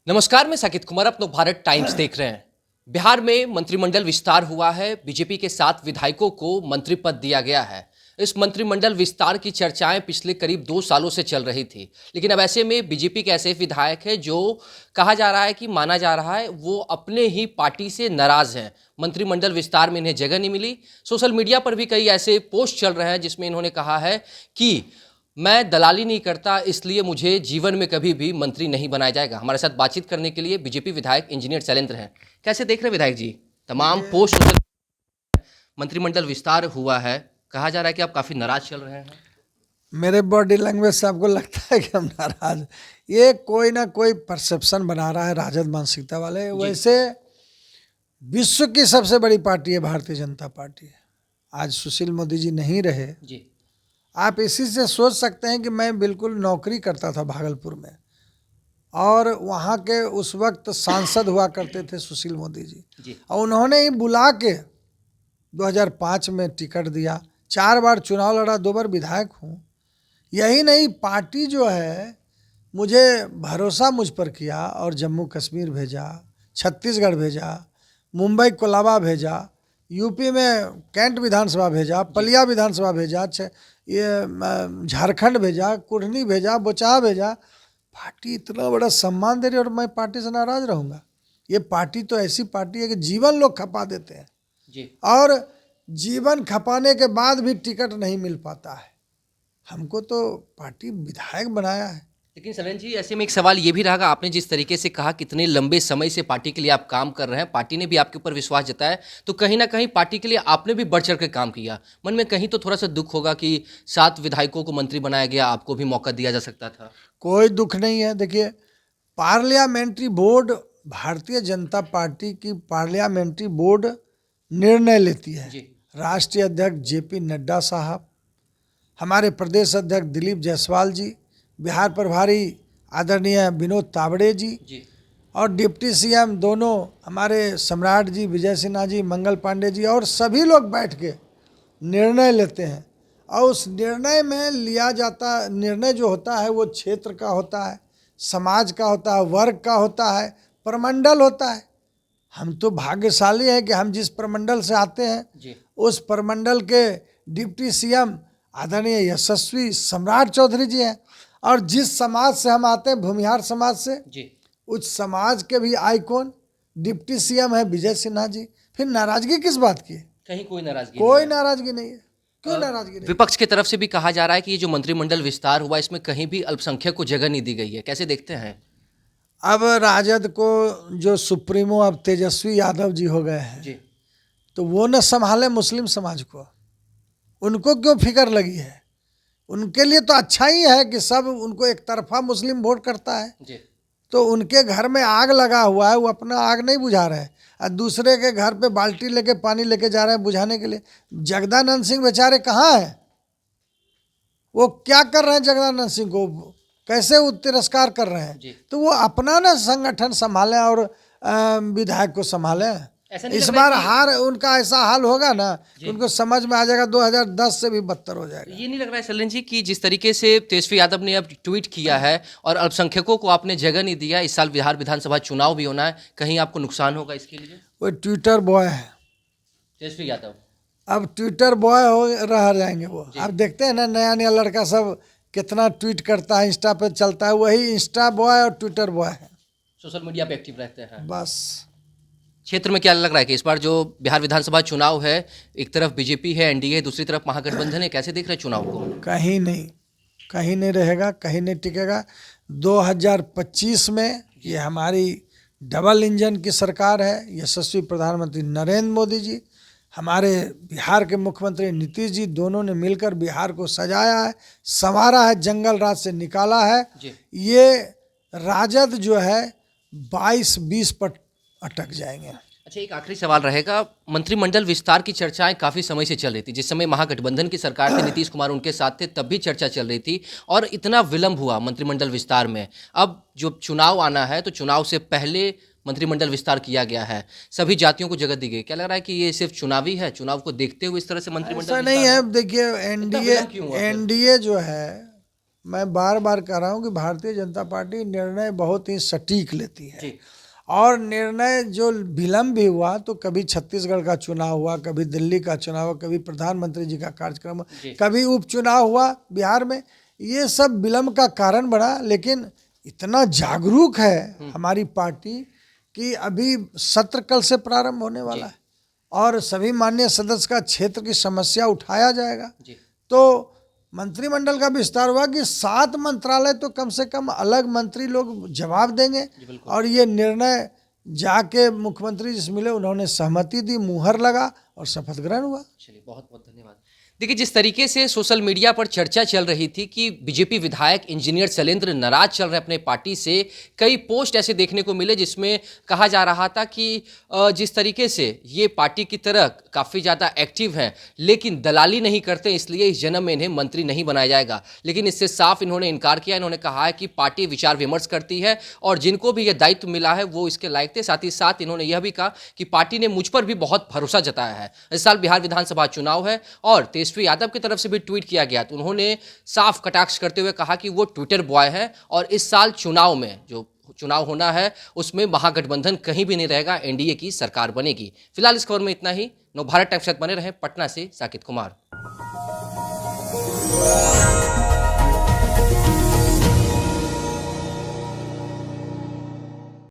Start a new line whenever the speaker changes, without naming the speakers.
नमस्कार, मैं साकिब कुमार अपनो भारत टाइम्स देख रहे हैं। बिहार में मंत्रिमंडल विस्तार हुआ है। बीजेपी के 7 विधायकों को मंत्री पद दिया गया है। इस मंत्रिमंडल विस्तार की चर्चाएं पिछले करीब 2 सालों से चल रही थी, लेकिन अब ऐसे में बीजेपी के ऐसे विधायक हैं जो कहा जा रहा है कि माना जा रहा है वो अपने ही पार्टी से नाराज हैं। मंत्रिमंडल विस्तार में इन्हें जगह नहीं मिली। सोशल मीडिया पर भी कई ऐसे पोस्ट चल रहे हैं जिसमें इन्होंने कहा है कि मैं दलाली नहीं करता, इसलिए मुझे जीवन में कभी भी मंत्री नहीं बनाया जाएगा। हमारे साथ बातचीत करने के लिए बीजेपी विधायक इंजीनियर शैलेंद्र हैं। कैसे देख रहे हैं विधायक जी? तमाम पोस्ट मंत्रिमंडल विस्तार हुआ है, कहा जा रहा है कि आप काफी नाराज चल रहे हैं।
मेरे बॉडी लैंग्वेज से आपको लगता है कि हम नाराज? ये कोई ना कोई परसेप्शन बना रहा है राजद मानसिकता वाले। वैसे विश्व की सबसे बड़ी पार्टी है भारतीय जनता पार्टी। आज सुशील मोदी जी नहीं रहे
जी,
आप इसी से सोच सकते हैं कि मैं बिल्कुल नौकरी करता था भागलपुर में, और वहाँ के उस वक्त सांसद हुआ करते थे सुशील मोदी जी, और उन्होंने ही बुला के 2005 में टिकट दिया। 4 बार चुनाव लड़ा, 2 बार विधायक हूँ। यही नहीं, पार्टी जो है मुझे भरोसा मुझ पर किया और जम्मू कश्मीर भेजा, छत्तीसगढ़ भेजा, मुंबई कोलाबा भेजा, यूपी में कैंट विधानसभा भेजा, पलिया विधानसभा भेजा, ये झारखंड भेजा, कुढ़नी भेजा, बोचाहा भेजा। पार्टी इतना बड़ा सम्मान दे रही है और मैं पार्टी से नाराज रहूँगा? ये पार्टी तो ऐसी पार्टी है कि जीवन लोग खपा देते हैं
जी।
और जीवन खपाने के बाद भी टिकट नहीं मिल पाता है। हमको तो पार्टी विधायक बनाया है।
लेकिन शैलेंद्र जी, ऐसे में एक सवाल ये भी रहेगा, आपने जिस तरीके से कहा कितने लंबे समय से पार्टी के लिए आप काम कर रहे हैं, पार्टी ने भी आपके ऊपर विश्वास जताया, तो कहीं ना कहीं पार्टी के लिए आपने भी बढ़ चढ़ कर काम किया। मन में कहीं तो थोड़ा सा दुख होगा कि 7 विधायकों को मंत्री बनाया गया, आपको भी मौका दिया जा सकता था।
कोई दुख नहीं है। देखिए, parliamentary board, Bharatiya Janata party की पार्लियामेंट्री बोर्ड निर्णय लेती है। राष्ट्रीय अध्यक्ष जेपी नड्डा साहब, हमारे प्रदेश अध्यक्ष दिलीप जायसवाल जी, बिहार प्रभारी आदरणीय विनोद तावड़े जी, और डिप्टी सीएम दोनों हमारे सम्राट जी, विजय सिन्हा जी, मंगल पांडे जी, और सभी लोग बैठ के निर्णय लेते हैं। और उस निर्णय में लिया जाता निर्णय जो होता है वो क्षेत्र का होता है, समाज का होता है, वर्ग का होता है, प्रमंडल होता है। हम तो भाग्यशाली हैं कि हम जिस प्रमंडल से आते हैं उस प्रमंडल के डिप्टी सीएम आदरणीय यशस्वी सम्राट चौधरी जी हैं, और जिस समाज से हम आते हैं, भूमिहार समाज से, उस समाज के भी आइकॉन डिप्टी सीएम है विजय सिन्हा जी। फिर नाराजगी किस बात की?
कहीं कोई नाराजगी
नाराजगी नहीं है। क्यों नाराजगी नहीं?
विपक्ष की तरफ से भी कहा जा रहा है कि ये जो मंत्रिमंडल विस्तार हुआ इसमें कहीं भी अल्पसंख्यक को जगह नहीं दी गई है। कैसे देखते हैं?
अब राजद को जो सुप्रीमो अब तेजस्वी यादव जी हो गए हैं, तो वो न संभाले मुस्लिम समाज को। उनको क्यों फिक्र लगी है? उनके लिए तो अच्छा ही है कि सब उनको एक तरफा मुस्लिम वोट करता है। तो उनके घर में आग लगा हुआ है, वो अपना आग नहीं बुझा रहे हैं और दूसरे के घर पे बाल्टी लेके पानी लेके जा रहे हैं बुझाने के लिए। जगदानंद सिंह बेचारे कहाँ हैं? वो क्या कर रहे हैं? जगदानंद सिंह को कैसे वो तिरस्कार कर रहे हैं? तो वो अपना ना संगठन संभालें और विधायक को संभालें। इस बार हार उनका ऐसा हाल होगा ना कि उनको समझ में आ जाएगा 2010 से भी बदतर हो जाएगा।
ये नहीं लग रहा है शैलेंद्र जी कि जिस तरीके से तेजस्वी यादव ने अब ट्वीट किया है और अल्पसंख्यकों को आपने जगह नहीं दिया, इस साल बिहार विधानसभा चुनाव भी होना है, कहीं आपको नुकसान होगा इसके लिए?
वो ट्विटर बॉय है
तेजस्वी यादव,
अब ट्विटर बॉय हो रह जाएंगे वो। अब देखते हैं ना, नया नया लड़का सब कितना ट्वीट करता है, इंस्टा पे चलता है, वही इंस्टा बॉय और ट्विटर बॉय है।
सोशल मीडिया पे एक्टिव रहते हैं
बस।
क्षेत्र में क्या लग रहा है कि इस बार जो बिहार विधानसभा चुनाव है, एक तरफ बीजेपी है, एनडीए, दूसरी तरफ महागठबंधन है, कैसे देख रहे हैं चुनाव को?
कहीं नहीं रहेगा, कहीं नहीं टिकेगा। 2025 में ये हमारी डबल इंजन की सरकार है। यशस्वी प्रधानमंत्री नरेंद्र मोदी जी, हमारे बिहार के मुख्यमंत्री नीतीश जी, दोनों ने मिलकर बिहार को सजाया है, संवारा है, जंगल राज से निकाला है। ये राजद जो है 22-20 पर अटक जाएंगे।
अच्छा, एक आखिरी सवाल रहेगा। मंत्रिमंडल विस्तार की चर्चाएं काफ़ी समय से चल रही थी। जिस समय महागठबंधन की सरकार थी, नीतीश कुमार उनके साथ थे, तब भी चर्चा चल रही थी और इतना विलंब हुआ मंत्रिमंडल विस्तार में। अब जो चुनाव आना है तो चुनाव से पहले मंत्रिमंडल विस्तार किया गया है, सभी जातियों को जगह दी गई। क्या लग रहा है कि ये सिर्फ चुनावी है, चुनाव को देखते हुए इस तरह से मंत्रिमंडल?
ऐसा नहीं है। देखिए, एनडीए जो है मैं बार बार कह रहा हूं कि भारतीय जनता पार्टी निर्णय बहुत ही सटीक लेती है।
जी।
और निर्णय जो विलम्ब भी हुआ, तो कभी छत्तीसगढ़ का चुनाव हुआ, कभी दिल्ली का चुनाव हुआ, कभी प्रधानमंत्री जी का कार्यक्रम, कभी उपचुनाव हुआ बिहार में, ये सब विलम्ब का कारण बना। लेकिन इतना जागरूक है हमारी पार्टी कि अभी सत्र कल से प्रारंभ होने वाला है और सभी माननीय सदस्य का क्षेत्र की समस्या उठाया जाएगा। तो मंत्रिमंडल का विस्तार हुआ कि 7 मंत्रालय तो कम से कम अलग मंत्री लोग जवाब देंगे और ये निर्णय जाके मुख्यमंत्री जी से मिले, उन्होंने सहमति दी, मुहर लगा और शपथ ग्रहण हुआ।
चलिए, बहुत बहुत धन्यवाद। देखिए, जिस तरीके से सोशल मीडिया पर चर्चा चल रही थी कि बीजेपी विधायक इंजीनियर शैलेंद्र नाराज चल रहे अपने पार्टी से, कई पोस्ट ऐसे देखने को मिले जिसमें कहा जा रहा था कि जिस तरीके से ये पार्टी की तरह काफ़ी ज़्यादा एक्टिव हैं लेकिन दलाली नहीं करते, इसलिए इस जन्म में इन्हें मंत्री नहीं बनाया जाएगा। लेकिन इससे साफ इन्होंने इनकार किया। इन्होंने कहा है कि पार्टी विचार विमर्श करती है और जिनको भी ये दायित्व मिला है वो इसके लायक थे। साथ ही साथ इन्होंने यह भी कहा कि पार्टी ने मुझ पर भी बहुत भरोसा जताया है। इस साल बिहार विधानसभा चुनाव है और तेजस्वी यादव की तरफ से भी ट्वीट किया गया, तो उन्होंने साफ कटाक्ष करते हुए कहा कि वो ट्विटर बॉय है और इस साल चुनाव में जो चुनाव होना है उसमें महागठबंधन कहीं भी नहीं रहेगा, एनडीए की सरकार बनेगी। फिलहाल इस खबर में इतना ही। नवभारत टाइम्स के साथ बने रहें। पटना से साकिब कुमार।